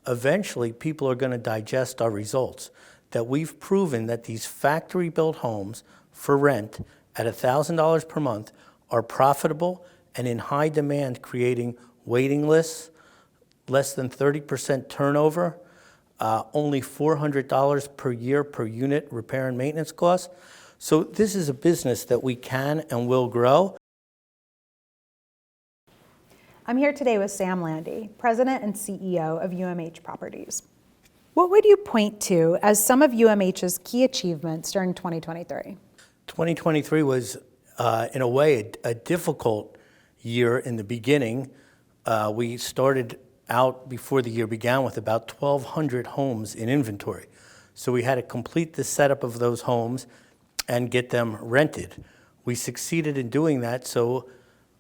Eventually, people are going to digest our results, that we've proven that these factory-built homes for rent at $1,000 per month are profitable and in high demand, creating waiting lists, less than 30% turnover, only $400 per year per unit repair and maintenance costs. So this is a business that we can and will grow. I'm here today with Sam Landy, President and CEO of UMH Properties. What would you point to as some of UMH's key achievements during 2023? 2023 was, in a way, a difficult year in the beginning. We started out before the year began with about 1,200 homes in inventory. So we had to complete the setup of those homes and get them rented. We succeeded in doing that, so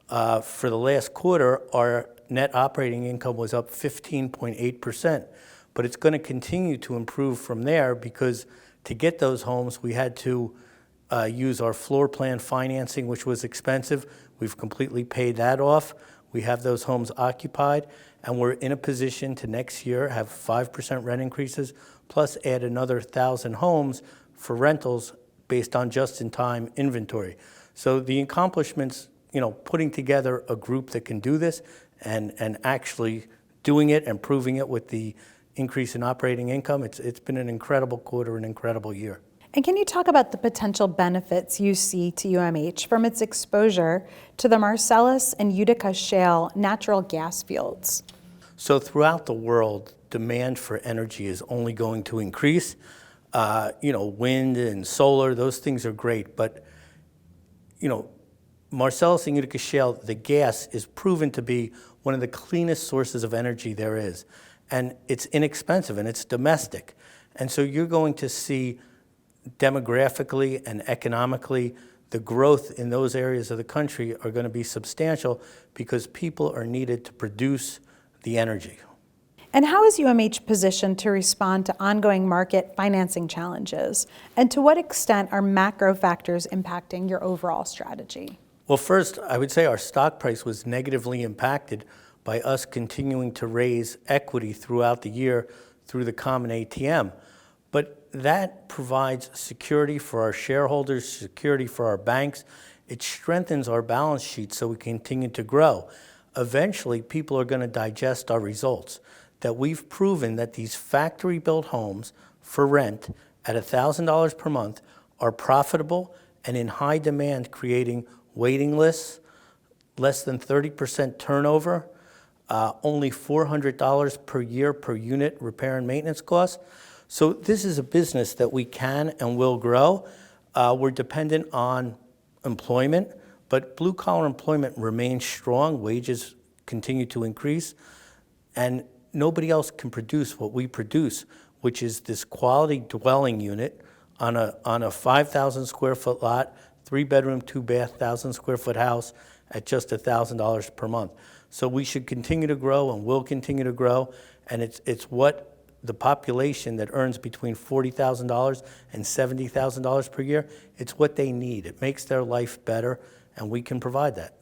for the last quarter, our net operating income was up 15.8%. But it's going to continue to improve from there because to get those homes, we had to use our floor plan financing, which was expensive. We've completely paid that off. We have those homes occupied, and we're in a position to next year have 5% rent increases, plus add another 1,000 homes for rentals based on just-in-time inventory. So the accomplishments, putting together a group that can do this and actually doing it and proving it with the increase in operating income, it's been an incredible quarter, an incredible year. And can you talk about the potential benefits you see to UMH from its exposure to the Marcellus and Utica shale natural gas fields? So throughout the world, demand for energy is only going to increase. Wind and solar, those things are great, but Marcellus and Utica shale, the gas is proven to be one of the cleanest sources of energy there is. And it's inexpensive and it's domestic. And so you're going to see demographically and economically, the growth in those areas of the country are going to be substantial because people are needed to produce the energy. And how is UMH positioned to respond to ongoing market financing challenges? And to what extent are macro factors impacting your overall strategy? Well, first, I would say our stock price was negatively impacted by us continuing to raise equity throughout the year through the common ATM. But that provides security for our shareholders, security for our banks. It strengthens our balance sheet so we continue to grow. Eventually, people are going to digest our results, that we've proven that these factory-built homes for rent at $1,000 per month are profitable and in high demand, creating waiting lists, less than 30% turnover, only $400 per year per unit repair and maintenance costs. So this is a business that we can and will grow. We're dependent on employment, but blue-collar employment remains strong. Wages continue to increase, and nobody else can produce what we produce, which is this quality dwelling unit on a 5,000 square foot lot, 3-bedroom, 2-bath, 1,000 square foot house at just $1,000 per month. So we should continue to grow and will continue to grow, and it's what the population that earns between $40,000 and $70,000 per year, it's what they need. It makes their life better, and we can provide that.